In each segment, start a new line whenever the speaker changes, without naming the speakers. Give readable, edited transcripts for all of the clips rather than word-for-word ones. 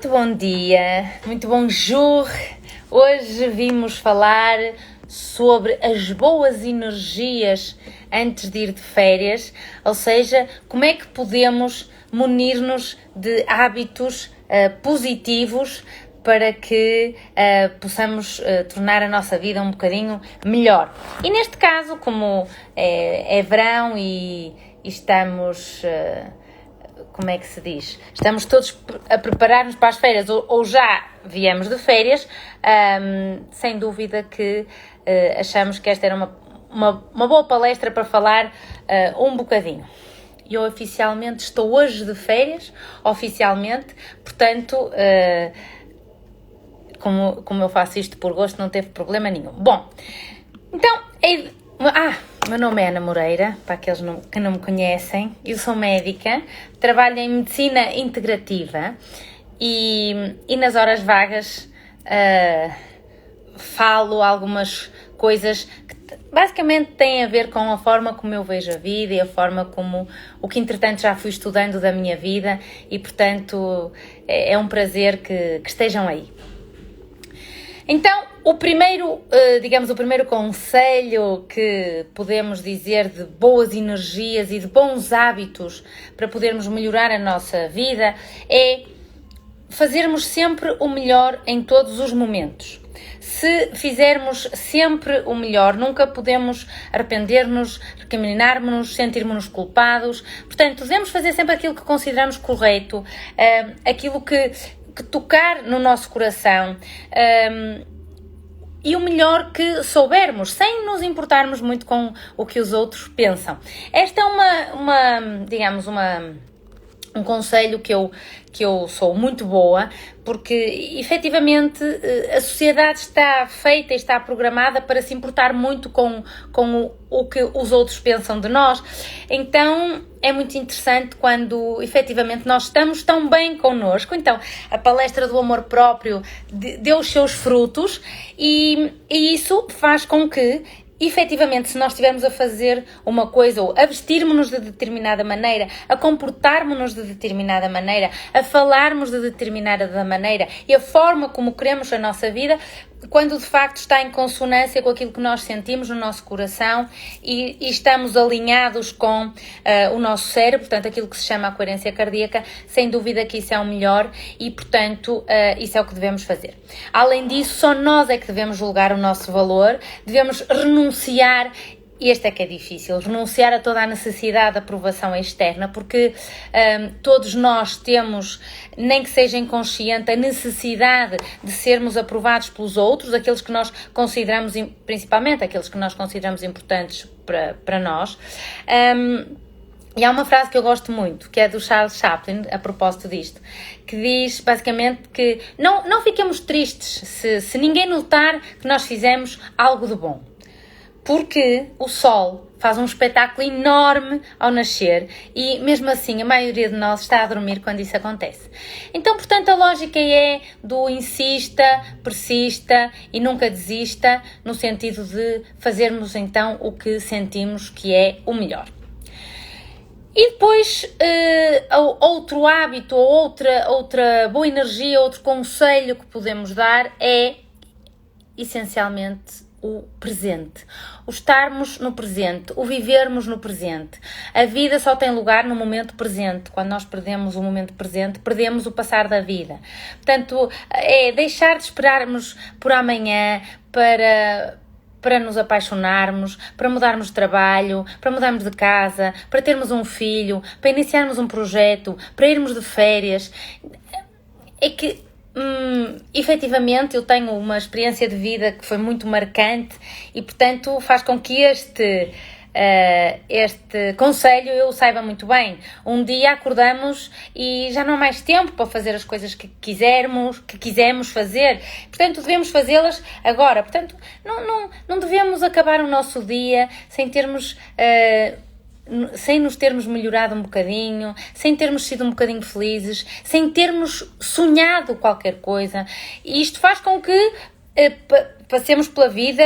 Muito bom dia, muito bonjour. Hoje vimos falar sobre as boas energias antes de ir de férias, ou seja, como é que podemos munir-nos de hábitos positivos para que possamos tornar a nossa vida um bocadinho melhor. E neste caso, como é verão e estamos... como é que se diz? Estamos todos a preparar-nos para as férias ou já viemos de férias, sem dúvida que achamos que esta era uma boa palestra para falar um bocadinho. Eu oficialmente estou hoje de férias, portanto, como eu faço isto por gosto, não teve problema nenhum. Bom, então, meu nome é Ana Moreira, para aqueles que não me conhecem. Eu sou médica, trabalho em medicina integrativa e nas horas vagas falo algumas coisas que basicamente têm a ver com a forma como eu vejo a vida e a forma como o que entretanto já fui estudando da minha vida e portanto é um prazer que estejam aí. Então, o primeiro conselho que podemos dizer de boas energias e de bons hábitos para podermos melhorar a nossa vida é fazermos sempre o melhor em todos os momentos. Se fizermos sempre o melhor, nunca podemos arrepender-nos, recriminar-nos, sentirmos-nos culpados. Portanto, devemos fazer sempre aquilo que consideramos correto, aquilo que tocar no nosso coração e o melhor que soubermos, sem nos importarmos muito com o que os outros pensam. Esta é um conselho que eu sou muito boa, porque efetivamente a sociedade está feita e está programada para se importar muito com o que os outros pensam de nós. Então é muito interessante quando efetivamente nós estamos tão bem connosco. Então a palestra do amor próprio deu os seus frutos e isso faz com que efetivamente, se nós estivermos a fazer uma coisa ou a vestirmos-nos de determinada maneira, a comportarmos-nos de determinada maneira, a falarmos de determinada maneira e a forma como queremos a nossa vida, quando de facto está em consonância com aquilo que nós sentimos no nosso coração e estamos alinhados com o nosso cérebro, portanto aquilo que se chama a coerência cardíaca, sem dúvida que isso é o melhor e portanto isso é o que devemos fazer. Além disso, só nós é que devemos julgar o nosso valor, devemos renunciar. E este é que é difícil, renunciar a toda a necessidade de aprovação externa, porque todos nós temos, nem que seja inconsciente, a necessidade de sermos aprovados pelos outros, aqueles que nós consideramos, principalmente aqueles que nós consideramos importantes para nós. E há uma frase que eu gosto muito, que é do Charles Chaplin, a propósito disto, que diz basicamente que não fiquemos tristes se ninguém notar que nós fizemos algo de bom. Porque o sol faz um espetáculo enorme ao nascer e, mesmo assim, a maioria de nós está a dormir quando isso acontece. Então, portanto, a lógica é do insista, persista e nunca desista, no sentido de fazermos, então, o que sentimos que é o melhor. E depois, outro hábito ou outra boa energia, outro conselho que podemos dar é, essencialmente, o presente, o estarmos no presente, o vivermos no presente. A vida só tem lugar no momento presente. Quando nós perdemos o momento presente, perdemos o passar da vida. Portanto, é deixar de esperarmos por amanhã para nos apaixonarmos, para mudarmos de trabalho, para mudarmos de casa, para termos um filho, para iniciarmos um projeto, para irmos de férias. É que efetivamente eu tenho uma experiência de vida que foi muito marcante e portanto faz com que este conselho eu saiba muito bem. Um dia acordamos e já não há mais tempo para fazer as coisas que quisemos fazer, portanto devemos fazê-las agora. Portanto não devemos acabar o nosso dia sem nos termos melhorado um bocadinho, sem termos sido um bocadinho felizes, sem termos sonhado qualquer coisa. E isto faz com que passemos pela vida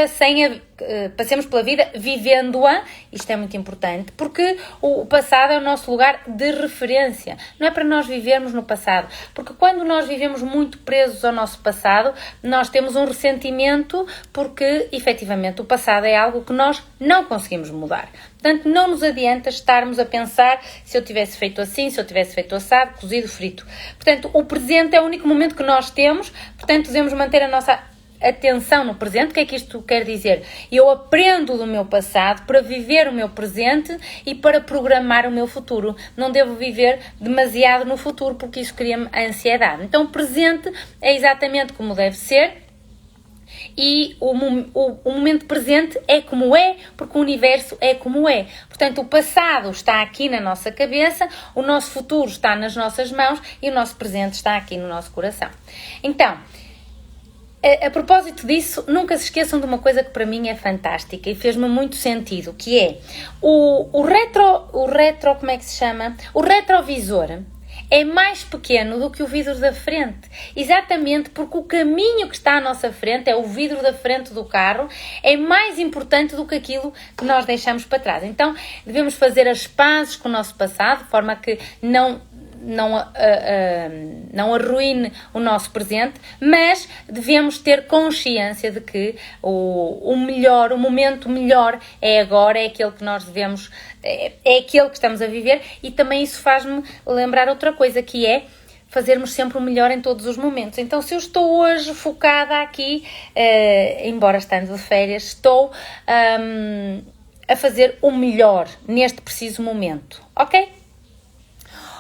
passemos pela vida vivendo-a, isto é muito importante, porque o passado é o nosso lugar de referência, não é para nós vivermos no passado, porque quando nós vivemos muito presos ao nosso passado, nós temos um ressentimento, porque efetivamente o passado é algo que nós não conseguimos mudar. Portanto, não nos adianta estarmos a pensar se eu tivesse feito assim, se eu tivesse feito assado, cozido, frito. Portanto, o presente é o único momento que nós temos, portanto, devemos manter a nossa atenção no presente. O que é que isto quer dizer? Eu aprendo do meu passado para viver o meu presente e para programar o meu futuro. Não devo viver demasiado no futuro, porque isso cria-me ansiedade. Então, o presente é exatamente como deve ser. E o momento presente é como é, porque o universo é como é. Portanto, o passado está aqui na nossa cabeça, o nosso futuro está nas nossas mãos e o nosso presente está aqui no nosso coração. Então, a propósito disso, nunca se esqueçam de uma coisa que para mim é fantástica e fez-me muito sentido, que é o como é que se chama? O retrovisor é mais pequeno do que o vidro da frente, exatamente porque o caminho que está à nossa frente, é o vidro da frente do carro, é mais importante do que aquilo que nós deixamos para trás. Então, devemos fazer as pazes com o nosso passado, de forma a que não arruine o nosso presente, mas devemos ter consciência de que o momento melhor é agora, é aquele que nós devemos, é aquele que estamos a viver, e também isso faz-me lembrar outra coisa, que é fazermos sempre o melhor em todos os momentos. Então, se eu estou hoje focada aqui, embora estando de férias, estou a fazer o melhor neste preciso momento, ok?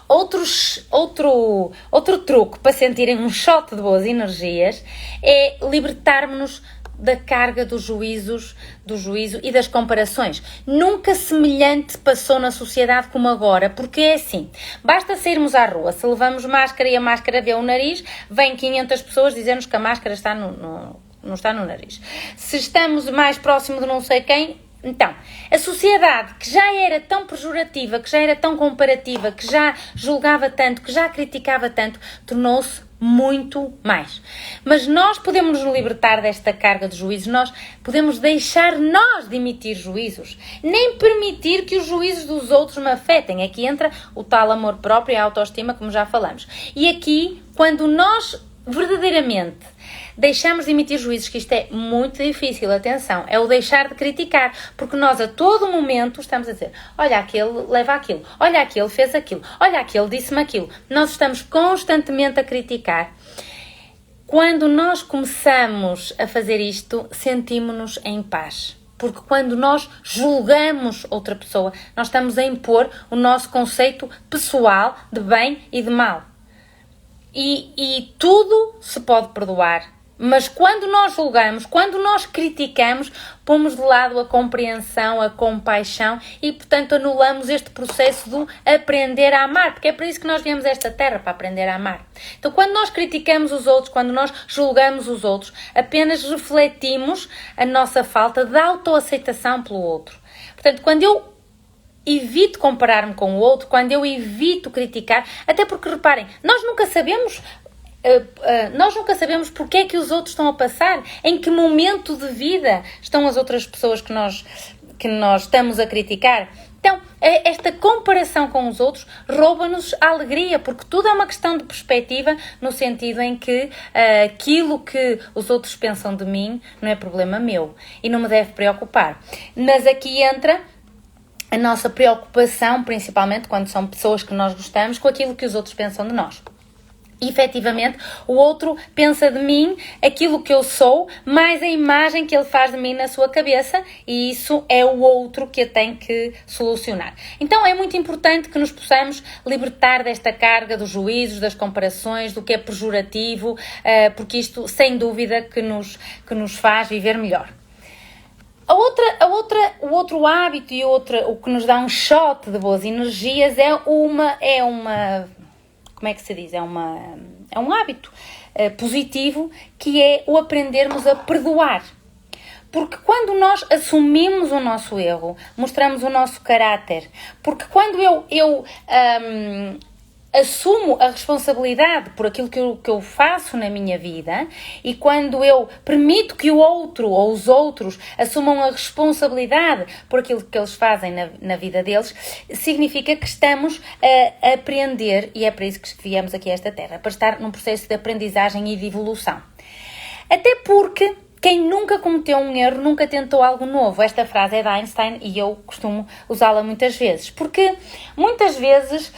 Outro truque para sentirem um shot de boas energias é libertar-nos da carga do juízo e das comparações. Nunca semelhante passou na sociedade como agora, porque é assim, basta sairmos à rua, se levamos máscara e a máscara vê o nariz, vem 500 pessoas dizer-nos que a máscara está não está no nariz. Se estamos mais próximo de não sei quem, então, a sociedade que já era tão pejorativa, que já era tão comparativa, que já julgava tanto, que já criticava tanto, tornou-se muito mais. Mas nós podemos nos libertar desta carga de juízos, nós podemos deixar nós de emitir juízos, nem permitir que os juízos dos outros me afetem. Aqui entra o tal amor próprio e a autoestima, como já falamos. E aqui, quando nós verdadeiramente deixamos de emitir juízos, que isto é muito difícil, atenção, é o deixar de criticar, porque nós a todo momento estamos a dizer, olha, aquele leva aquilo, olha, aquele fez aquilo, olha, aquele disse-me aquilo. Nós estamos constantemente a criticar. Quando nós começamos a fazer isto, sentimos-nos em paz. Porque quando nós julgamos outra pessoa, nós estamos a impor o nosso conceito pessoal de bem e de mal. E tudo se pode perdoar. Mas quando nós julgamos, quando nós criticamos, pomos de lado a compreensão, a compaixão e, portanto, anulamos este processo do aprender a amar, porque é para isso que nós viemos a esta terra, para aprender a amar. Então, quando nós criticamos os outros, quando nós julgamos os outros, apenas refletimos a nossa falta de autoaceitação pelo outro. Portanto, quando eu evito comparar-me com o outro, quando eu evito criticar, até porque, reparem, nós nunca sabemos porque é que os outros estão a passar, em que momento de vida estão as outras pessoas que nós estamos a criticar. Então, esta comparação com os outros rouba-nos a alegria, porque tudo é uma questão de perspectiva, no sentido em que aquilo que os outros pensam de mim não é problema meu e não me deve preocupar. Mas aqui entra a nossa preocupação, principalmente quando são pessoas que nós gostamos, com aquilo que os outros pensam de nós. E, efetivamente, o outro pensa de mim aquilo que eu sou, mais a imagem que ele faz de mim na sua cabeça, e isso é o outro que a tem que solucionar. Então, é muito importante que nos possamos libertar desta carga dos juízos, das comparações, do que é pejorativo, porque isto, sem dúvida, que nos faz viver melhor. O outro hábito e o que nos dá um shot de boas energias é uma como é que se diz? É um hábito positivo, que é o aprendermos a perdoar. Porque quando nós assumimos o nosso erro, mostramos o nosso caráter. Porque quando eu assumo a responsabilidade por aquilo que eu faço na minha vida, e quando eu permito que o outro ou os outros assumam a responsabilidade por aquilo que eles fazem na vida deles, significa que estamos a aprender, e é para isso que viemos aqui a esta terra, para estar num processo de aprendizagem e de evolução. Até porque quem nunca cometeu um erro, nunca tentou algo novo. Esta frase é de Einstein e eu costumo usá-la muitas vezes. Porque muitas vezes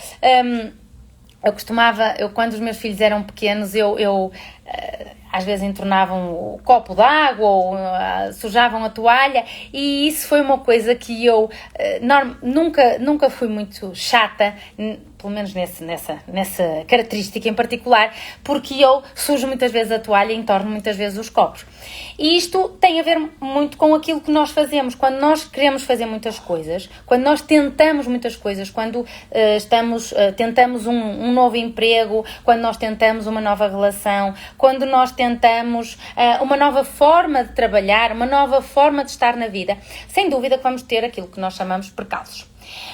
eu quando os meus filhos eram pequenos, às vezes entornavam o copo d'água ou sujavam a toalha, e isso foi uma coisa que eu nunca fui muito chata, pelo menos nessa característica em particular, porque eu sujo muitas vezes a toalha e entorno muitas vezes os copos. E isto tem a ver muito com aquilo que nós fazemos. Quando nós queremos fazer muitas coisas, quando nós tentamos muitas coisas, quando tentamos um novo emprego, quando nós tentamos uma nova relação, quando nós tentamos uma nova forma de trabalhar, uma nova forma de estar na vida, sem dúvida que vamos ter aquilo que nós chamamos de percalços.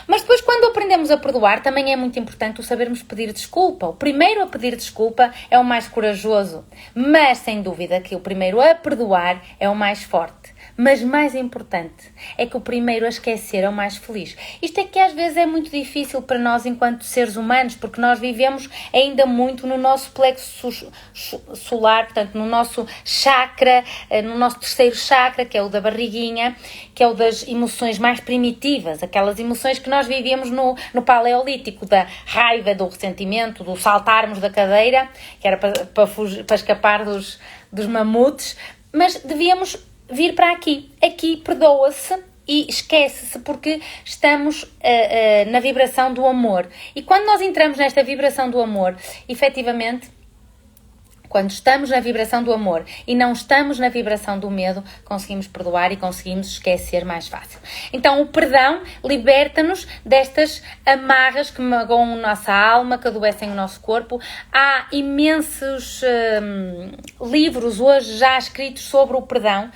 Mas depois, quando aprendemos a perdoar, também é muito importante o sabermos pedir desculpa. O primeiro a pedir desculpa é o mais corajoso, mas sem dúvida que o primeiro a perdoar é o mais forte. Mas mais importante é que o primeiro a esquecer é o mais feliz. Isto é que às vezes é muito difícil para nós enquanto seres humanos, porque nós vivemos ainda muito no nosso plexo solar, portanto no nosso chakra, no nosso terceiro chakra, que é o da barriguinha, que é o das emoções mais primitivas, aquelas emoções que nós vivíamos no paleolítico, da raiva, do ressentimento, do saltarmos da cadeira, que era para escapar dos mamutes, mas devíamos vir para aqui. Aqui perdoa-se e esquece-se, porque estamos na vibração do amor. E quando nós entramos nesta vibração do amor, efetivamente, quando estamos na vibração do amor e não estamos na vibração do medo, conseguimos perdoar e conseguimos esquecer mais fácil. Então o perdão liberta-nos destas amarras que magoam a nossa alma, que adoecem o nosso corpo. Há imensos livros hoje já escritos sobre o perdão,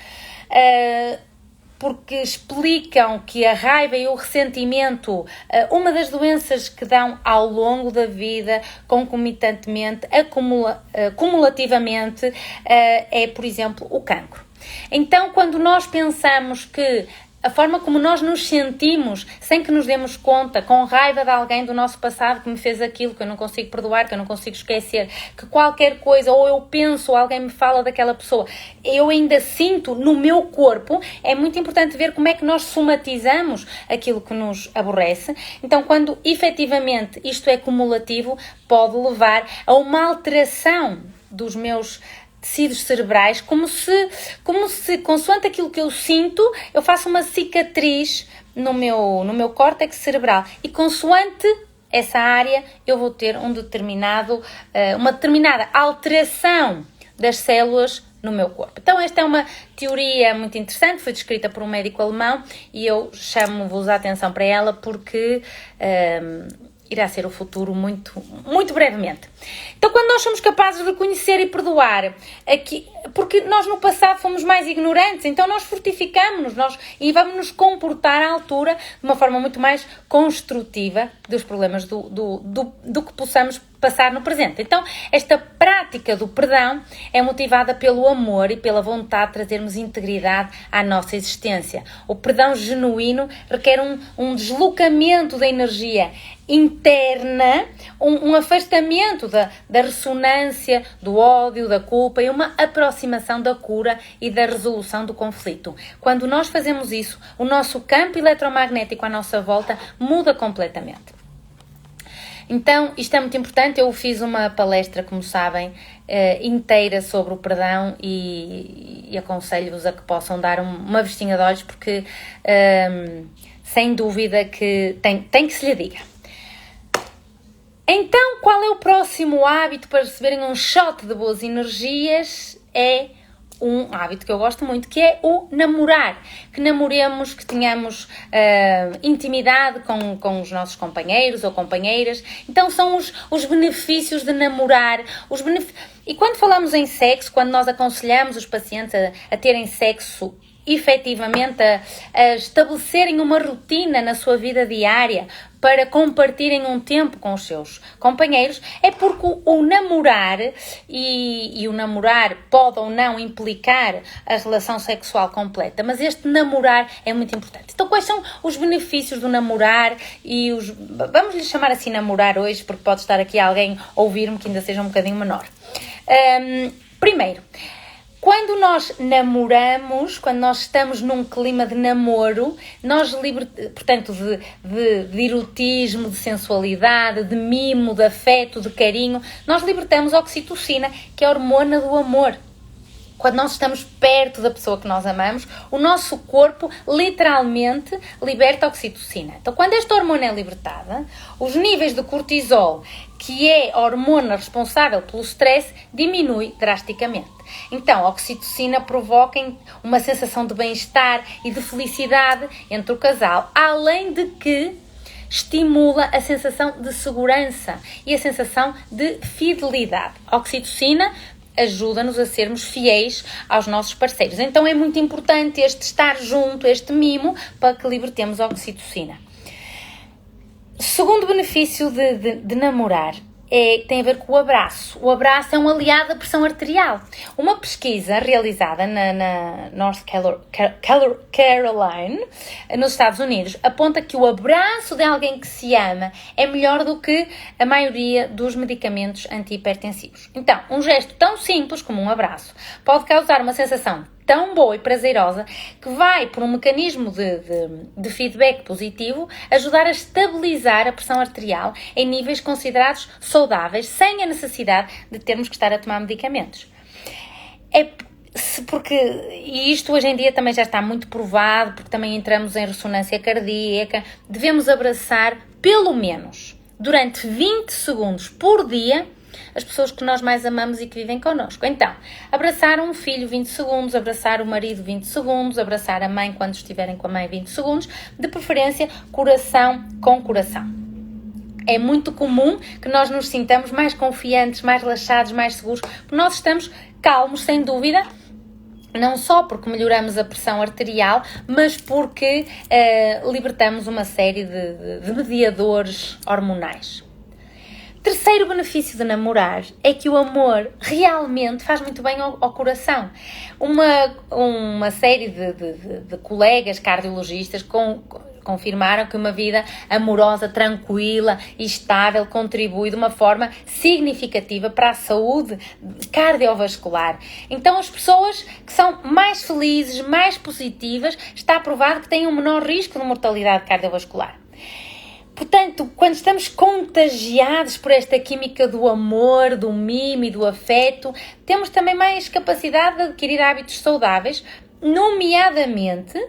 porque explicam que a raiva e o ressentimento, uma das doenças que dão ao longo da vida, concomitantemente, cumulativamente, é, por exemplo, o cancro. Então, quando nós pensamos que a forma como nós nos sentimos, sem que nos demos conta, com raiva de alguém do nosso passado que me fez aquilo, que eu não consigo perdoar, que eu não consigo esquecer, que qualquer coisa, ou eu penso, ou alguém me fala daquela pessoa, eu ainda sinto no meu corpo, é muito importante ver como é que nós somatizamos aquilo que nos aborrece. Então, quando efetivamente isto é cumulativo, pode levar a uma alteração dos meus tecidos cerebrais, como se, consoante aquilo que eu sinto, eu faço uma cicatriz no meu córtex cerebral, e consoante essa área eu vou ter uma determinada alteração das células no meu corpo. Então esta é uma teoria muito interessante, foi descrita por um médico alemão, e eu chamo-vos a atenção para ela porque irá ser o futuro muito, muito brevemente. Então, quando nós somos capazes de reconhecer e perdoar, porque nós no passado fomos mais ignorantes, então nós fortificamos-nos e vamos nos comportar à altura de uma forma muito mais construtiva dos problemas do que possamos passar no presente. Então, esta prática do perdão é motivada pelo amor e pela vontade de trazermos integridade à nossa existência. O perdão genuíno requer um deslocamento da energia interna, um afastamento da ressonância, do ódio, da culpa, e uma aproximação da cura e da resolução do conflito. Quando nós fazemos isso, o nosso campo eletromagnético à nossa volta muda completamente. Então, isto é muito importante. Eu fiz uma palestra, como sabem, inteira sobre o perdão, e aconselho-vos a que possam dar uma vestinha de olhos, porque sem dúvida que tem que se lhe diga. Então, qual é o próximo hábito para receberem um shot de boas energias? É um hábito que eu gosto muito, que é o namorar. Que namoremos, que tenhamos intimidade com os nossos companheiros ou companheiras. Então são os benefícios de namorar. E quando falamos em sexo, quando nós aconselhamos os pacientes a terem sexo efetivamente a estabelecerem uma rotina na sua vida diária para compartilhem um tempo com os seus companheiros, é porque o namorar, e o namorar pode ou não implicar a relação sexual completa, mas este namorar é muito importante. Então, quais são os benefícios do namorar e vamos lhe chamar assim namorar hoje, porque pode estar aqui alguém a ouvir-me que ainda seja um bocadinho menor. Primeiro, quando nós namoramos, quando nós estamos num clima de namoro, nós portanto, de erotismo, de sensualidade, de mimo, de afeto, de carinho, nós libertamos a oxitocina, que é a hormona do amor. Quando nós estamos perto da pessoa que nós amamos, o nosso corpo literalmente liberta oxitocina. Então, quando esta hormona é libertada, os níveis de cortisol, que é a hormona responsável pelo stress, diminui drasticamente. Então, a oxitocina provoca uma sensação de bem-estar e de felicidade entre o casal, além de que estimula a sensação de segurança e a sensação de fidelidade. A oxitocina ajuda-nos a sermos fiéis aos nossos parceiros. Então é muito importante este estar junto, este mimo, para que libertemos a oxitocina. Segundo benefício de namorar tem a ver com o abraço. O abraço é um aliado da pressão arterial. Uma pesquisa realizada na North Carolina, nos Estados Unidos, aponta que o abraço de alguém que se ama é melhor do que a maioria dos medicamentos antihipertensivos. Então, um gesto tão simples como um abraço pode causar uma sensação tão boa e prazerosa que vai, por um mecanismo de feedback positivo, ajudar a estabilizar a pressão arterial em níveis considerados saudáveis, sem a necessidade de termos que estar a tomar medicamentos. E isto hoje em dia também já está muito provado, porque também entramos em ressonância cardíaca, devemos abraçar pelo menos durante 20 segundos por dia as pessoas que nós mais amamos e que vivem connosco. Então, abraçar um filho 20 segundos, abraçar o marido 20 segundos, abraçar a mãe quando estiverem com a mãe 20 segundos, de preferência coração com coração. É muito comum que nós nos sintamos mais confiantes, mais relaxados, mais seguros, porque nós estamos calmos, sem dúvida, não só porque melhoramos a pressão arterial, mas porque libertamos uma série de mediadores hormonais. Terceiro benefício de namorar é que o amor realmente faz muito bem ao coração. Uma série de colegas cardiologistas confirmaram que uma vida amorosa, tranquila e estável contribui de uma forma significativa para a saúde cardiovascular. Então, as pessoas que são mais felizes, mais positivas, está provado que têm um menor risco de mortalidade cardiovascular. Portanto, quando estamos contagiados por esta química do amor, do mimo e do afeto, temos também mais capacidade de adquirir hábitos saudáveis, nomeadamente,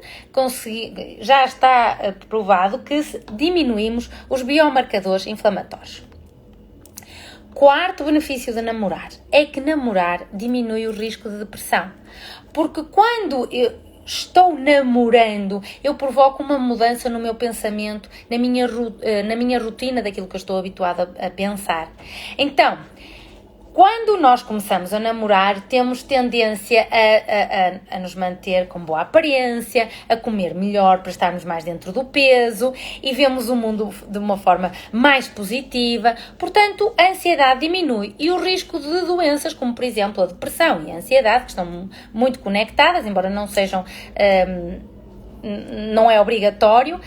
já está provado que diminuímos os biomarcadores inflamatórios. Quarto benefício de namorar é que namorar diminui o risco de depressão, porque quando estou namorando, eu provoco uma mudança no meu pensamento, na minha rotina daquilo que eu estou habituada a pensar. Então, quando nós começamos a namorar, temos tendência a nos manter com boa aparência, a comer melhor para estarmos mais dentro do peso e vemos o mundo de uma forma mais positiva. Portanto, a ansiedade diminui e o risco de doenças como, por exemplo, a depressão e a ansiedade, que estão muito conectadas, embora não sejam, não é obrigatório,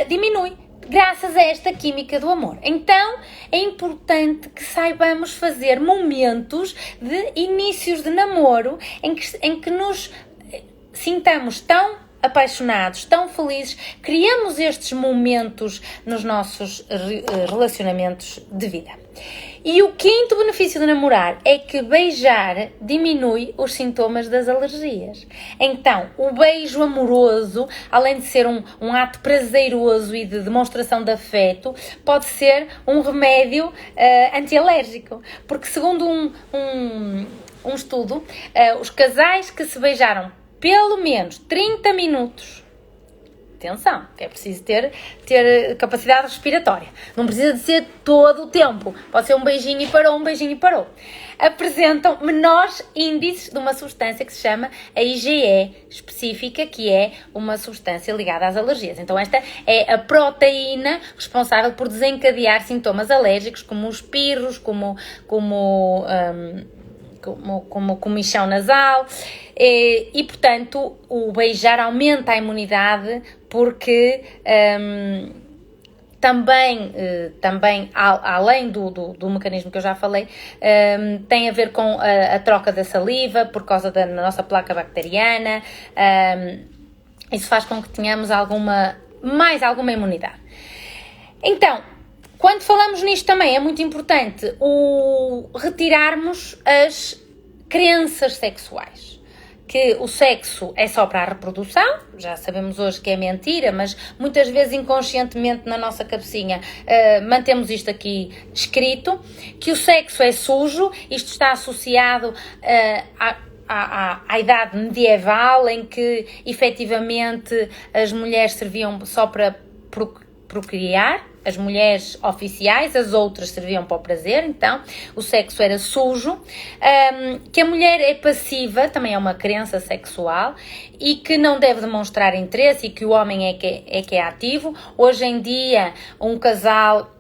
diminui. Graças a esta química do amor. Então, é importante que saibamos fazer momentos de inícios de namoro em que nos sintamos tão apaixonados, tão felizes, criamos estes momentos nos nossos relacionamentos de vida. E o quinto benefício de namorar é que beijar diminui os sintomas das alergias. Então, o beijo amoroso, além de ser um ato prazeroso e de demonstração de afeto, pode ser um remédio antialérgico. Porque, segundo um estudo, os casais que se beijaram pelo menos 30 minutos Atenção, que é preciso ter capacidade respiratória. Não precisa de ser todo o tempo. Pode ser um beijinho e parou, um beijinho e parou. Apresentam menores índices de uma substância que se chama a IgE específica, que é uma substância ligada às alergias. Então esta é a proteína responsável por desencadear sintomas alérgicos, como os espirros, como comichão nasal, e portanto o beijar aumenta a imunidade porque também além do mecanismo que eu já falei, tem a ver com a troca da saliva por causa da nossa placa bacteriana. Isso faz com que tenhamos mais alguma imunidade. Então, quando falamos nisto também é muito importante retirarmos as crenças sexuais. Que o sexo é só para a reprodução, já sabemos hoje que é mentira, mas muitas vezes inconscientemente na nossa cabecinha mantemos isto aqui escrito, que o sexo é sujo. Isto está associado à idade medieval, em que efetivamente as mulheres serviam só para procriar, as mulheres oficiais, as outras serviam para o prazer. Então o sexo era sujo, que a mulher é passiva, também é uma crença sexual, e que não deve demonstrar interesse, e que o homem é que é ativo. Hoje em dia, um casal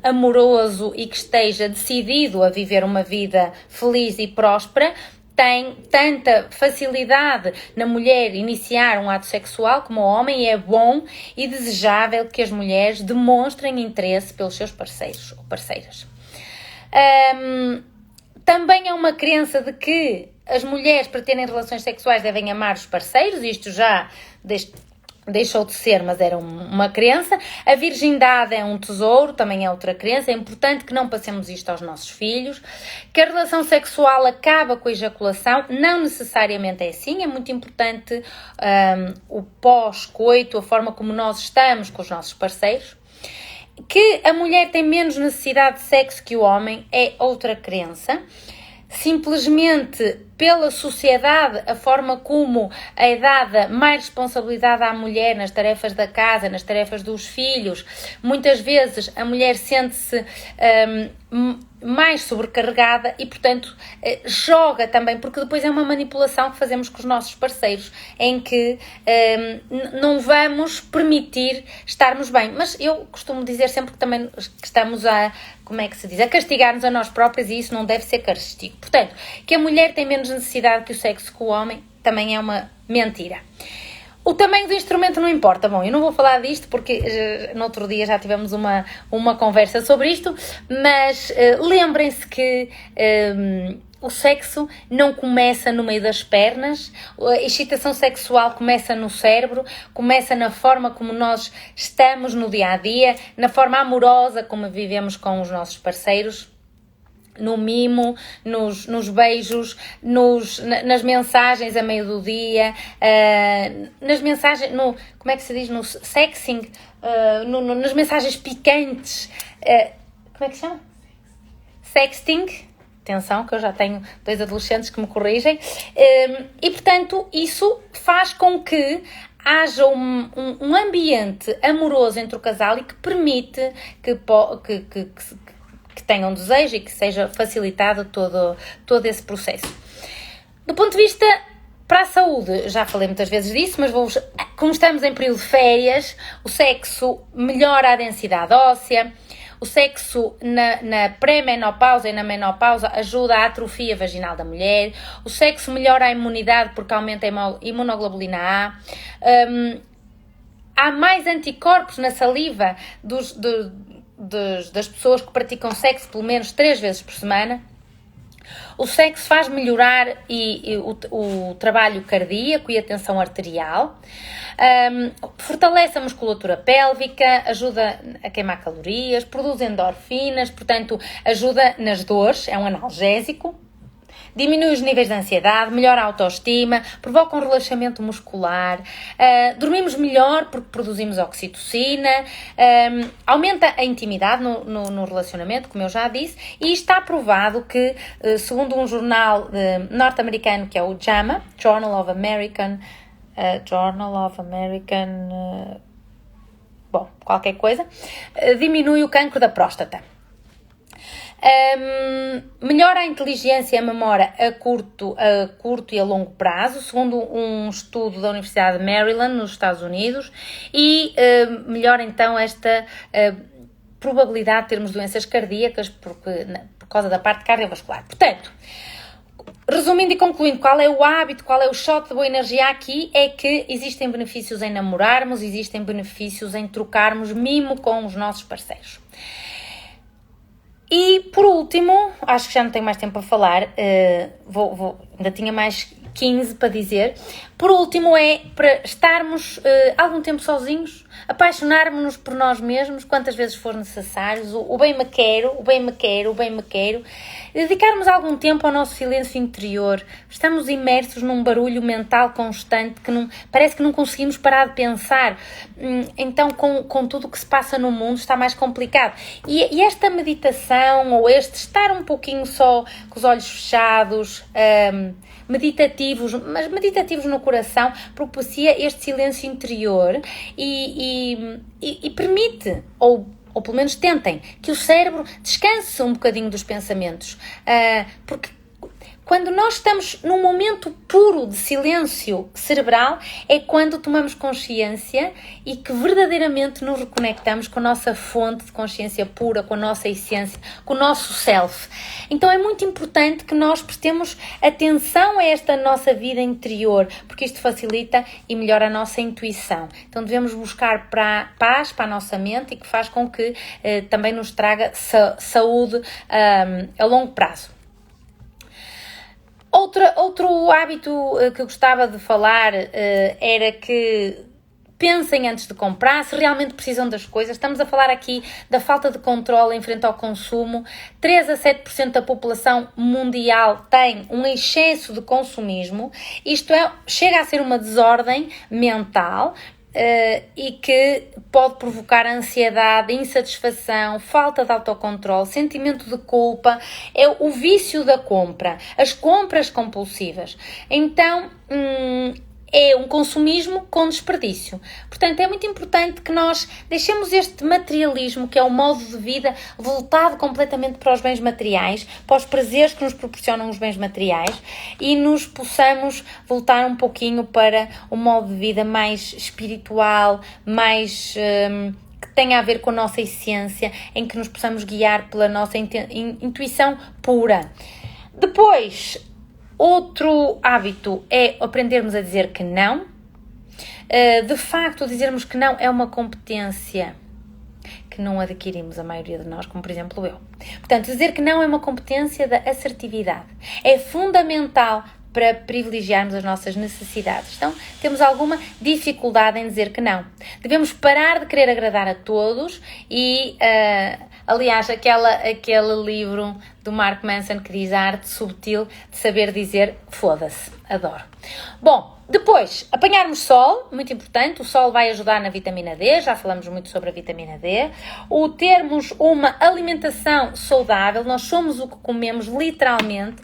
amoroso e que esteja decidido a viver uma vida feliz e próspera tem tanta facilidade na mulher iniciar um ato sexual como o homem, e é bom e desejável que as mulheres demonstrem interesse pelos seus parceiros ou parceiras. Também é uma crença de que as mulheres, para terem relações sexuais, devem amar os parceiros. Isto já deixou de ser, mas era uma crença. A virgindade é um tesouro, também é outra crença. É importante que não passemos isto aos nossos filhos. Que a relação sexual acaba com a ejaculação, não necessariamente é assim. É muito importante o pós-coito, a forma como nós estamos com os nossos parceiros. Que a mulher tem menos necessidade de sexo que o homem é outra crença. Simplesmente pela sociedade, a forma como é dada mais responsabilidade à mulher nas tarefas da casa, nas tarefas dos filhos, muitas vezes a mulher sente-se mais sobrecarregada e, portanto, joga também, porque depois é uma manipulação que fazemos com os nossos parceiros, em que não vamos permitir estarmos bem. Mas eu costumo dizer sempre que também que estamos a castigar-nos a nós próprias, e isso não deve ser castigo. Portanto, que a mulher tem menos necessidade que o sexo que o homem também é uma mentira. O tamanho do instrumento não importa. Bom, eu não vou falar disto porque no outro dia já tivemos uma conversa sobre isto, mas lembrem-se que o sexo não começa no meio das pernas. A excitação sexual começa no cérebro, começa na forma como nós estamos no dia-a-dia, na forma amorosa como vivemos com os nossos parceiros, no mimo, nos beijos, nas mensagens a meio do dia, nas mensagens, como é que se diz, no sexting, nas mensagens picantes, como é que se chama? Sexting. Atenção, que eu já tenho 2 adolescentes que me corrigem. E, portanto, isso faz com que haja um ambiente amoroso entre o casal e que permite que tenham desejo e que seja facilitado todo esse processo. Do ponto de vista para a saúde, já falei muitas vezes disso, mas como estamos em período de férias, o sexo melhora a densidade óssea. O sexo na pré-menopausa e na menopausa ajuda à atrofia vaginal da mulher. O sexo melhora a imunidade porque aumenta a imunoglobulina A. Há mais anticorpos na saliva das pessoas que praticam sexo pelo menos 3 vezes por semana. O sexo faz melhorar o trabalho cardíaco e a tensão arterial, fortalece a musculatura pélvica, ajuda a queimar calorias, produz endorfinas, portanto ajuda nas dores, é um analgésico. Diminui os níveis de ansiedade, melhora a autoestima, provoca um relaxamento muscular, dormimos melhor porque produzimos oxitocina, aumenta a intimidade no relacionamento, como eu já disse, e está provado que, segundo um jornal norte-americano que é o JAMA, Journal of American Journal of American, qualquer coisa, diminui o cancro da próstata. Melhora a inteligência e a memória a curto e a longo prazo, segundo um estudo da Universidade de Maryland, nos Estados Unidos, e melhora então esta probabilidade de termos doenças cardíacas por causa da parte cardiovascular. Portanto, resumindo e concluindo, qual é o hábito, qual é o shot de boa energia aqui, é que existem benefícios em namorarmos, existem benefícios em trocarmos mimo com os nossos parceiros. E, por último, acho que já não tenho mais tempo para falar, ainda tinha mais 15 para dizer. Por último, é para estarmos algum tempo sozinhos, apaixonarmos-nos por nós mesmos, quantas vezes for necessário, o bem-me quero, dedicarmos algum tempo ao nosso silêncio interior. Estamos imersos num barulho mental constante que parece que não conseguimos parar de pensar. Então, com tudo o que se passa no mundo, está mais complicado. E esta meditação, ou este estar um pouquinho só com os olhos fechados, meditativos, mas meditativos no coração, propicia este silêncio interior e permite, ou pelo menos tentem, que o cérebro descanse um bocadinho dos pensamentos, porque quando nós estamos num momento puro de silêncio cerebral, é quando tomamos consciência e que verdadeiramente nos reconectamos com a nossa fonte de consciência pura, com a nossa essência, com o nosso self. Então é muito importante que nós prestemos atenção a esta nossa vida interior, porque isto facilita e melhora a nossa intuição. Então devemos buscar paz para a nossa mente e que faz com que também nos traga saúde a longo prazo. Outro hábito que eu gostava de falar era que pensem antes de comprar, se realmente precisam das coisas. Estamos a falar aqui da falta de controle em frente ao consumo. 3 a 7% da população mundial tem um excesso de consumismo. Isto chega a ser uma desordem mental, e que pode provocar ansiedade, insatisfação, falta de autocontrole, sentimento de culpa. É o vício da compra, as compras compulsivas. Então, é um consumismo com desperdício. Portanto, é muito importante que nós deixemos este materialismo, que é um modo de vida voltado completamente para os bens materiais, para os prazeres que nos proporcionam os bens materiais, e nos possamos voltar um pouquinho para um modo de vida mais espiritual, mais que tenha a ver com a nossa essência, em que nos possamos guiar pela nossa intuição pura. Depois, outro hábito é aprendermos a dizer que não. De facto, dizermos que não é uma competência que não adquirimos, a maioria de nós, como por exemplo eu. Portanto, dizer que não é uma competência da assertividade. É fundamental para privilegiarmos as nossas necessidades. Então, temos alguma dificuldade em dizer que não. Devemos parar de querer agradar a todos e, aliás, aquele livro do Mark Manson que diz a arte subtil de saber dizer foda-se. Adoro. Bom, depois, apanharmos sol, muito importante. O sol vai ajudar na vitamina D, já falamos muito sobre a vitamina D. O termos uma alimentação saudável, nós somos o que comemos literalmente.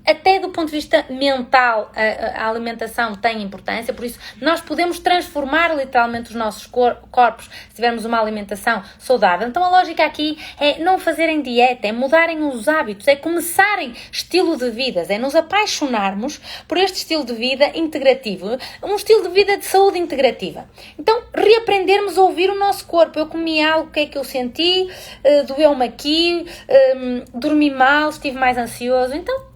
Até do ponto de vista mental, a alimentação tem importância, por isso nós podemos transformar literalmente os nossos corpos se tivermos uma alimentação saudável. Então a lógica aqui é não fazerem dieta, é mudarem os hábitos, é começarem estilo de vida, é nos apaixonarmos por este estilo de vida integrativo, um estilo de vida de saúde integrativa. Então reaprendermos a ouvir o nosso corpo. Eu comi algo, o que é que eu senti? Doeu-me aqui, dormi mal, estive mais ansioso. Então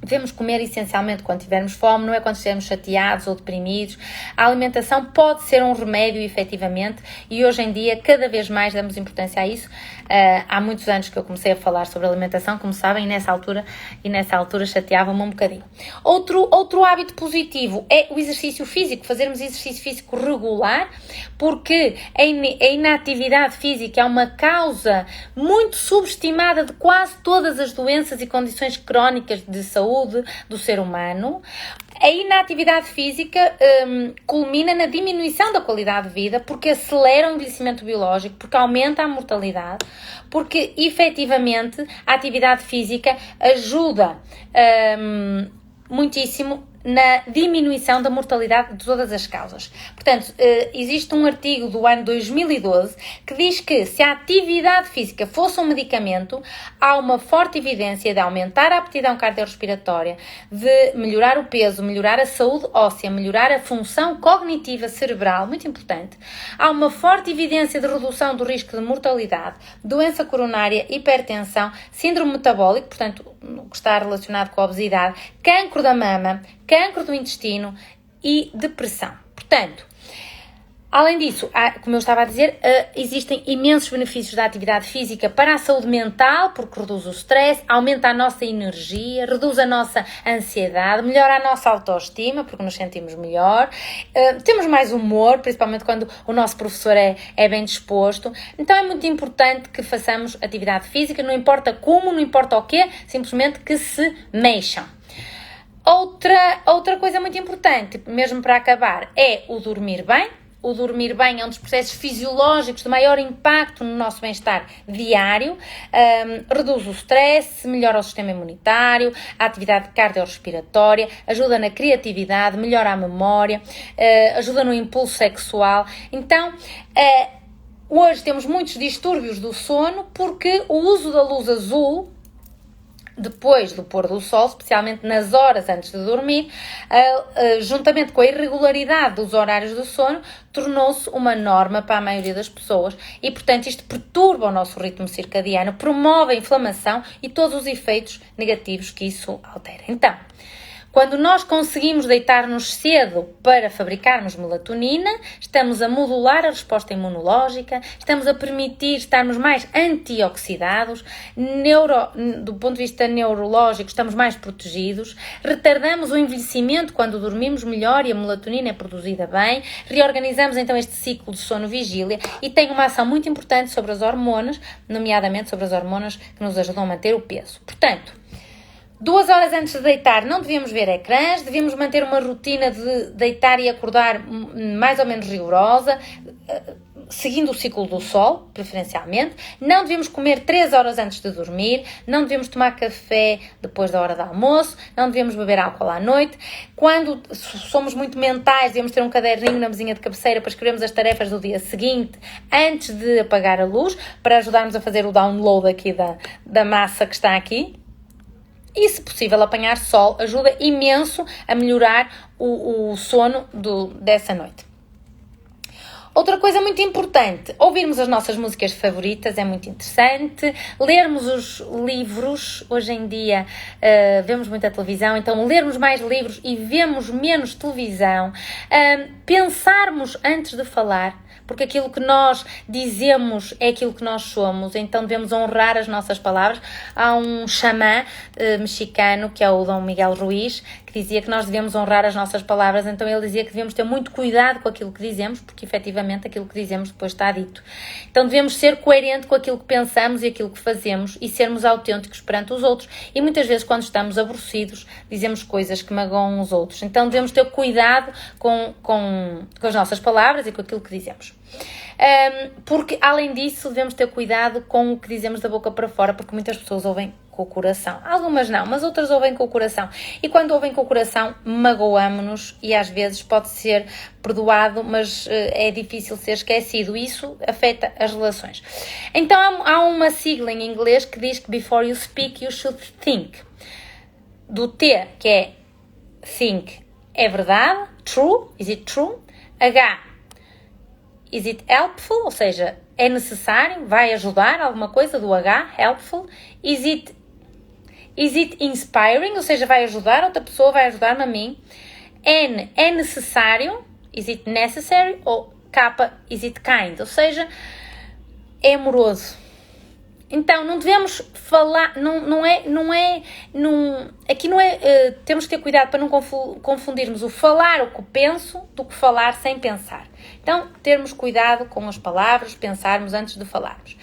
devemos comer essencialmente quando tivermos fome, não é quando estivermos chateados ou deprimidos. A alimentação pode ser um remédio, efetivamente, e hoje em dia cada vez mais damos importância a isso. Há muitos anos que eu comecei a falar sobre alimentação, como sabem, e nessa altura chateava-me um bocadinho. Outro hábito positivo é o exercício físico, fazermos exercício físico regular, porque a inatividade física é uma causa muito subestimada de quase todas as doenças e condições crónicas de saúde do ser humano. A inatividade física culmina na diminuição da qualidade de vida, porque acelera o envelhecimento biológico, porque aumenta a mortalidade, porque efetivamente a atividade física ajuda muitíssimo na diminuição da mortalidade de todas as causas. Portanto, existe um artigo do ano 2012 que diz que se a atividade física fosse um medicamento, há uma forte evidência de aumentar a aptidão cardiorrespiratória, de melhorar o peso, melhorar a saúde óssea, melhorar a função cognitiva cerebral, muito importante. Há uma forte evidência de redução do risco de mortalidade, doença coronária, hipertensão, síndrome metabólico, portanto, o que está relacionado com a obesidade, cancro da mama, cancro do intestino e depressão. Portanto, além disso, como eu estava a dizer, existem imensos benefícios da atividade física para a saúde mental, porque reduz o stress, aumenta a nossa energia, reduz a nossa ansiedade, melhora a nossa autoestima, porque nos sentimos melhor, temos mais humor, principalmente quando o nosso professor é bem disposto. Então é muito importante que façamos atividade física, não importa como, não importa o quê, simplesmente que se mexam. Outra coisa muito importante, mesmo para acabar, é o dormir bem. O dormir bem é um dos processos fisiológicos de maior impacto no nosso bem-estar diário, reduz o stress, melhora o sistema imunitário, a atividade cardiorrespiratória, ajuda na criatividade, melhora a memória, ajuda no impulso sexual. Então, hoje temos muitos distúrbios do sono porque o uso da luz azul, depois do pôr do sol, especialmente nas horas antes de dormir, juntamente com a irregularidade dos horários do sono, tornou-se uma norma para a maioria das pessoas e, portanto, isto perturba o nosso ritmo circadiano, promove a inflamação e todos os efeitos negativos que isso altera. Então, quando nós conseguimos deitar-nos cedo para fabricarmos melatonina, estamos a modular a resposta imunológica, estamos a permitir estarmos mais antioxidados, do ponto de vista neurológico estamos mais protegidos, retardamos o envelhecimento quando dormimos melhor e a melatonina é produzida bem, reorganizamos então este ciclo de sono-vigília e tem uma ação muito importante sobre as hormonas, nomeadamente sobre as hormonas que nos ajudam a manter o peso. Portanto, 2 horas antes de deitar não devíamos ver ecrãs, devíamos manter uma rotina de deitar e acordar mais ou menos rigorosa, seguindo o ciclo do sol, preferencialmente. Não devíamos comer 3 horas antes de dormir, não devíamos tomar café depois da hora do almoço, não devíamos beber álcool à noite. Quando somos muito mentais, devíamos ter um caderninho na mesinha de cabeceira para escrevermos as tarefas do dia seguinte, antes de apagar a luz, para ajudarmos a fazer o download aqui da massa que está aqui. E, se possível, apanhar sol ajuda imenso a melhorar o sono dessa noite. Outra coisa muito importante, ouvirmos as nossas músicas favoritas é muito interessante, lermos os livros, hoje em dia vemos muita televisão, então lermos mais livros e vemos menos televisão, pensarmos antes de falar, porque aquilo que nós dizemos é aquilo que nós somos, então devemos honrar as nossas palavras. Há um xamã mexicano, que é o Dom Miguel Ruiz, que dizia que nós devemos honrar as nossas palavras, então ele dizia que devemos ter muito cuidado com aquilo que dizemos, porque efetivamente aquilo que dizemos depois está dito. Então devemos ser coerentes com aquilo que pensamos e aquilo que fazemos e sermos autênticos perante os outros. E muitas vezes, quando estamos aborrecidos, dizemos coisas que magoam os outros. Então devemos ter cuidado com as nossas palavras e com aquilo que dizemos. Porque, além disso, devemos ter cuidado com o que dizemos da boca para fora, porque muitas pessoas ouvem com o coração. Algumas não, mas outras ouvem com o coração. E quando ouvem com o coração, magoamo-nos e às vezes pode ser perdoado, mas é difícil ser esquecido. Isso afeta as relações. Então há uma sigla em inglês que diz que before you speak, you should think. Do T, que é think, é verdade, true, is it true? H, is it helpful? Ou seja, é necessário, vai ajudar alguma coisa, do H, helpful. Is it inspiring? Ou seja, vai ajudar outra pessoa, vai ajudar-me a mim. N, é necessário, is it necessary? Ou K, is it kind? Ou seja, é amoroso. Então, não devemos falar, aqui não é, temos que ter cuidado para não confundirmos o falar o que penso do que falar sem pensar. Então, termos cuidado com as palavras, pensarmos antes de falarmos.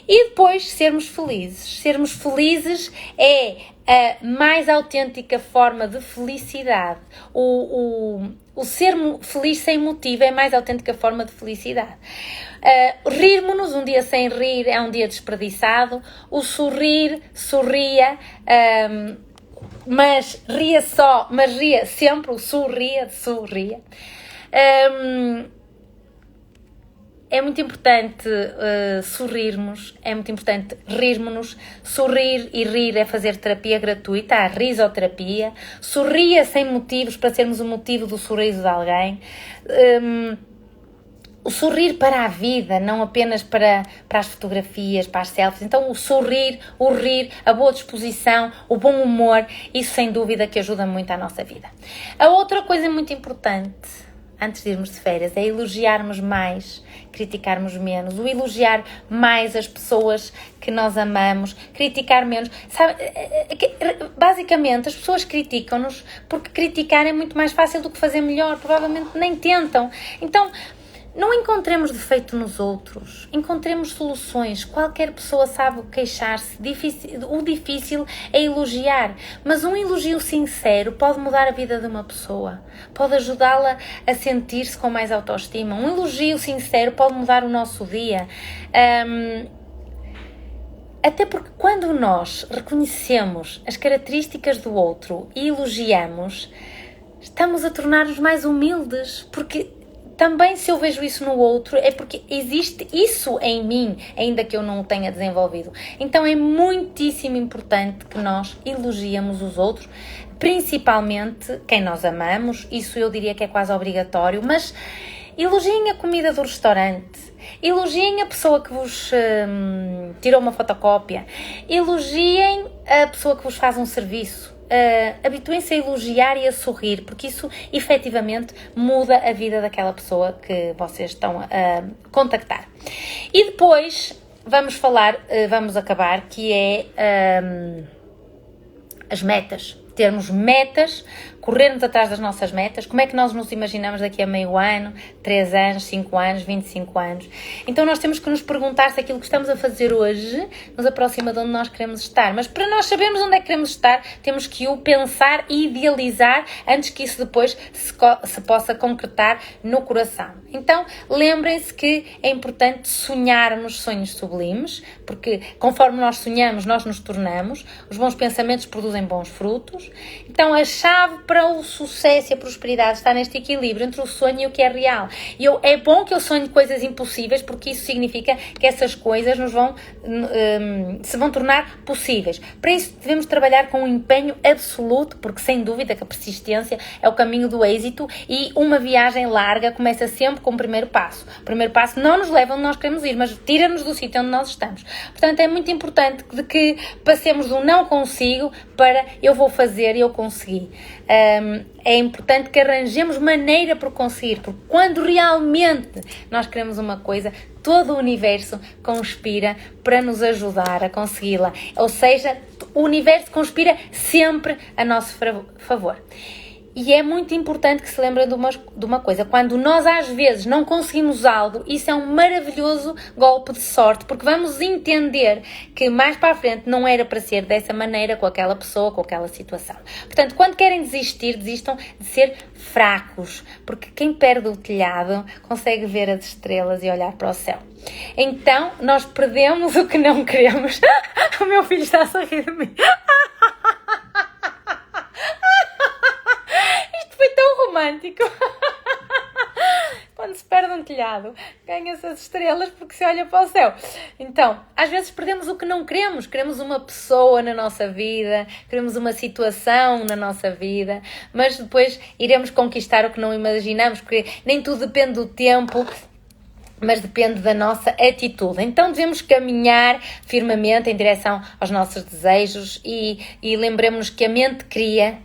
E depois, sermos felizes. Sermos felizes é a mais autêntica forma de felicidade. O ser feliz sem motivo é a mais autêntica forma de felicidade. Rirmos-nos, um dia sem rir é um dia desperdiçado. O sorria, mas ria só, mas ria sempre, sorria. É muito importante sorrirmos, é muito importante rirmos-nos. Sorrir e rir é fazer terapia gratuita, a risoterapia. Sorria sem motivos para sermos o motivo do sorriso de alguém. O sorrir para a vida, não apenas para as fotografias, para as selfies. Então o sorrir, o rir, a boa disposição, o bom humor, isso sem dúvida que ajuda muito à nossa vida. A outra coisa muito importante, antes de irmos de férias, é elogiarmos mais, criticarmos menos. O elogiar mais as pessoas que nós amamos, criticar menos. Sabe, basicamente, as pessoas criticam-nos porque criticar é muito mais fácil do que fazer melhor. Provavelmente nem tentam. Então, não encontremos defeito nos outros, encontremos soluções. Qualquer pessoa sabe queixar-se, o difícil é elogiar, mas um elogio sincero pode mudar a vida de uma pessoa, pode ajudá-la a sentir-se com mais autoestima. Um elogio sincero pode mudar o nosso dia. Até porque quando nós reconhecemos as características do outro e elogiamos, estamos a tornar-nos mais humildes, porque também se eu vejo isso no outro é porque existe isso em mim, ainda que eu não o tenha desenvolvido. Então é muitíssimo importante que nós elogiemos os outros, principalmente quem nós amamos. Isso eu diria que é quase obrigatório, mas elogiem a comida do restaurante, elogiem a pessoa que vos tirou uma fotocópia, elogiem a pessoa que vos faz um serviço. Habituem-se a elogiar e a sorrir, porque isso efetivamente muda a vida daquela pessoa que vocês estão a contactar. E depois vamos acabar, que é as metas. Termos metas, corrermos atrás das nossas metas. Como é que nós nos imaginamos daqui a meio ano, 3 anos, 5 anos, 25 anos? Então nós temos que nos perguntar se aquilo que estamos a fazer hoje nos aproxima de onde nós queremos estar. Mas para nós sabermos onde é que queremos estar, temos que o pensar e idealizar antes que isso depois se possa concretar no coração. Então lembrem-se que é importante sonharmos sonhos sublimes, porque conforme nós sonhamos, nós nos tornamos. Os bons pensamentos produzem bons frutos. Então a chave para o sucesso e a prosperidade está neste equilíbrio entre o sonho e o que é real. E é bom que eu sonhe coisas impossíveis, porque isso significa que essas coisas se vão tornar possíveis. Para isso devemos trabalhar com um empenho absoluto, porque sem dúvida que a persistência é o caminho do êxito, e uma viagem larga começa sempre com o primeiro passo. O primeiro passo não nos leva onde nós queremos ir, mas tira-nos do sítio onde nós estamos. Portanto, é muito importante que passemos do não consigo para eu vou fazer e eu consegui. É importante que arranjemos maneira para conseguir, porque quando realmente nós queremos uma coisa, todo o universo conspira para nos ajudar a consegui-la. Ou seja, o universo conspira sempre a nosso favor. E é muito importante que se lembrem de uma coisa. Quando nós às vezes não conseguimos algo, isso é um maravilhoso golpe de sorte, porque vamos entender que mais para a frente não era para ser dessa maneira, com aquela pessoa, com aquela situação. Portanto, quando querem desistir, desistam de ser fracos, porque quem perde o telhado consegue ver as estrelas e olhar para o céu. Então, nós perdemos o que não queremos. O meu filho está a sorrir de mim. Foi tão romântico. Quando se perde um telhado, ganha-se as estrelas porque se olha para o céu. Então, às vezes perdemos o que não queremos. Queremos uma pessoa na nossa vida, queremos uma situação na nossa vida, mas depois iremos conquistar o que não imaginamos, porque nem tudo depende do tempo, mas depende da nossa atitude. Então devemos caminhar firmemente em direção aos nossos desejos e lembremos-nos que a mente cria,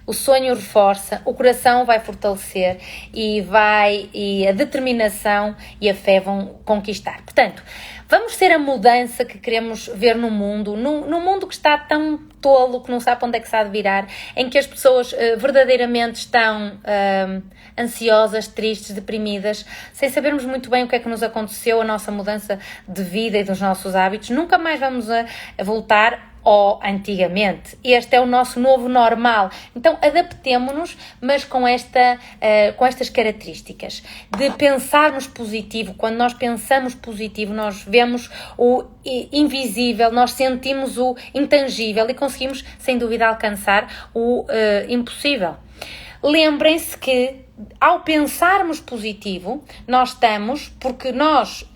o sonho reforça, o coração vai fortalecer e a determinação e a fé vão conquistar. Portanto, vamos ser a mudança que queremos ver no mundo, num mundo que está tão tolo, que não sabe onde é que se há de virar, em que as pessoas verdadeiramente estão ansiosas, tristes, deprimidas, sem sabermos muito bem o que é que nos aconteceu, a nossa mudança de vida e dos nossos hábitos. Nunca mais vamos a voltar ou antigamente. Este é o nosso novo normal. Então, adaptemo-nos, mas com estas características de pensarmos positivo. Quando nós pensamos positivo, nós vemos o invisível, nós sentimos o intangível e conseguimos, sem dúvida, alcançar o impossível. Lembrem-se que, ao pensarmos positivo, nós estamos, porque nós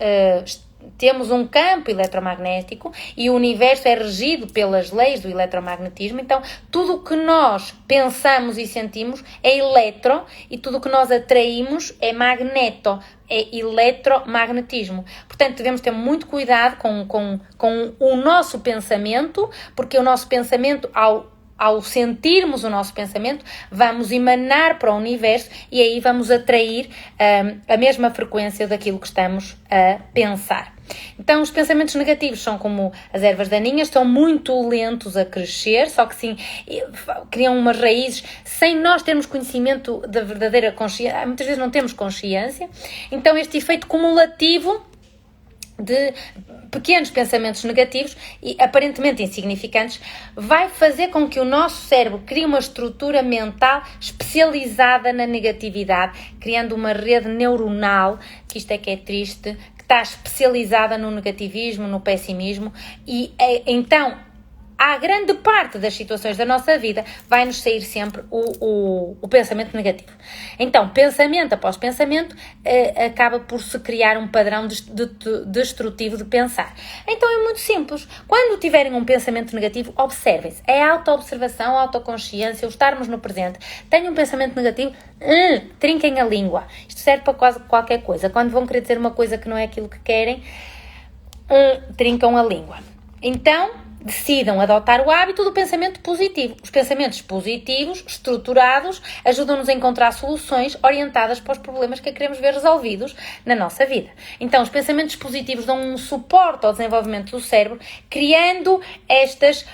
temos um campo eletromagnético e o universo é regido pelas leis do eletromagnetismo, então tudo o que nós pensamos e sentimos é eletro e tudo o que nós atraímos é magneto, é eletromagnetismo. Portanto, devemos ter muito cuidado com o nosso pensamento, porque o nosso pensamento, ao sentirmos o nosso pensamento, vamos emanar para o universo e aí vamos atrair a mesma frequência daquilo que estamos a pensar. Então, os pensamentos negativos são como as ervas daninhas, são muito lentos a crescer, só que sim, criam umas raízes sem nós termos conhecimento da verdadeira consciência. Muitas vezes não temos consciência. Então, este efeito cumulativo de pequenos pensamentos negativos e aparentemente insignificantes vai fazer com que o nosso cérebro crie uma estrutura mental especializada na negatividade, criando uma rede neuronal, que isto é que é triste, que está especializada no negativismo, no pessimismo e então a grande parte das situações da nossa vida vai-nos sair sempre o pensamento negativo. Então, pensamento após pensamento, acaba por se criar um padrão destrutivo de pensar. Então, é muito simples. Quando tiverem um pensamento negativo, observem-se. É auto-observação, autoconsciência, o estarmos no presente. Tenham um pensamento negativo, trinquem a língua. Isto serve para quase qualquer coisa. Quando vão querer dizer uma coisa que não é aquilo que querem, trincam a língua. Então, decidam adotar o hábito do pensamento positivo. Os pensamentos positivos, estruturados, ajudam-nos a encontrar soluções orientadas para os problemas que queremos ver resolvidos na nossa vida. Então, os pensamentos positivos dão um suporte ao desenvolvimento do cérebro, criando estas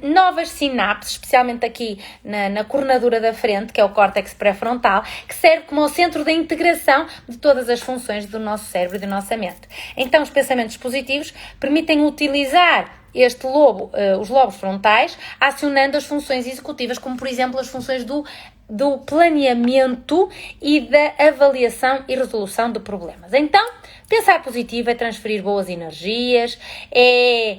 novas sinapses, especialmente aqui na coordenadura da frente, que é o córtex pré-frontal, que serve como o centro da integração de todas as funções do nosso cérebro e da nossa mente. Então, os pensamentos positivos permitem utilizar os lobos frontais, acionando as funções executivas, como por exemplo as funções do planeamento e da avaliação e resolução de problemas. Então, pensar positivo é transferir boas energias, é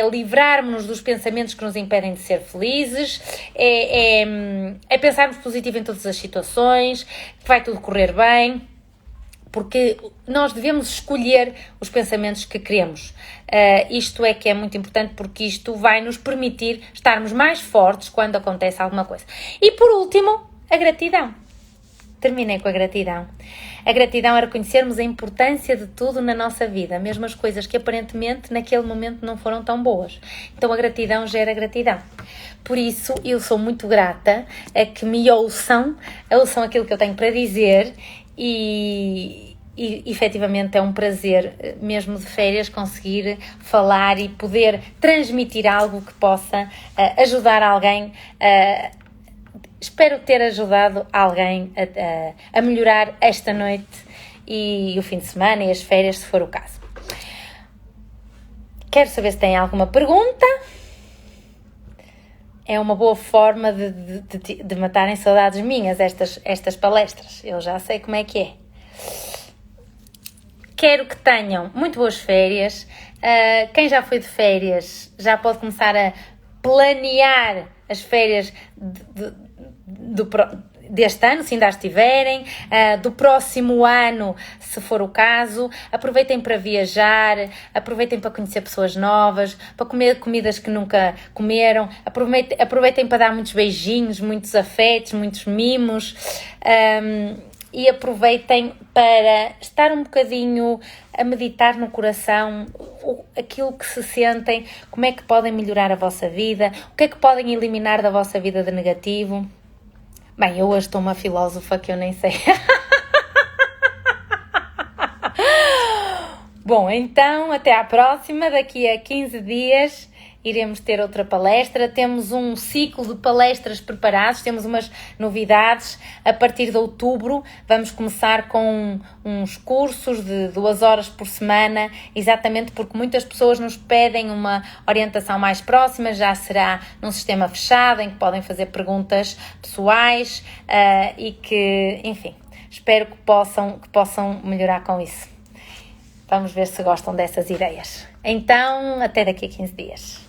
livrarmos-nos dos pensamentos que nos impedem de ser felizes, é pensarmos positivo em todas as situações, que vai tudo correr bem, porque nós devemos escolher os pensamentos que queremos. Isto é que é muito importante, porque isto vai nos permitir estarmos mais fortes quando acontece alguma coisa. E por último, a gratidão. Terminei com a gratidão. A gratidão é reconhecermos a importância de tudo na nossa vida, mesmo as coisas que aparentemente naquele momento não foram tão boas. Então a gratidão gera gratidão. Por isso eu sou muito grata a que me ouçam aquilo que eu tenho para dizer e efetivamente é um prazer, mesmo de férias, conseguir falar e poder transmitir algo que possa ajudar alguém. Espero ter ajudado alguém a melhorar esta noite e o fim de semana e as férias, se for o caso. Quero saber se têm alguma pergunta. É uma boa forma de matarem saudades minhas estas palestras. Eu já sei como é que é. Quero que tenham muito boas férias. Quem já foi de férias já pode começar a planear as férias deste ano, se ainda as tiverem, do próximo ano, se for o caso. Aproveitem para viajar, aproveitem para conhecer pessoas novas, para comer comidas que nunca comeram, aproveitem para dar muitos beijinhos, muitos afetos, muitos mimos, e aproveitem para estar um bocadinho a meditar no coração aquilo que se sentem, como é que podem melhorar a vossa vida, o que é que podem eliminar da vossa vida de negativo. Bem, eu hoje estou uma filósofa que eu nem sei. Bom, então, até à próxima, daqui a 15 dias, iremos ter outra palestra. Temos um ciclo de palestras preparados, temos umas novidades. A partir de outubro vamos começar com uns cursos de 2 horas por semana, exatamente porque muitas pessoas nos pedem uma orientação mais próxima. Já será num sistema fechado, em que podem fazer perguntas pessoais e que, enfim, espero que possam melhorar com isso. Vamos ver se gostam dessas ideias. Então, até daqui a 15 dias.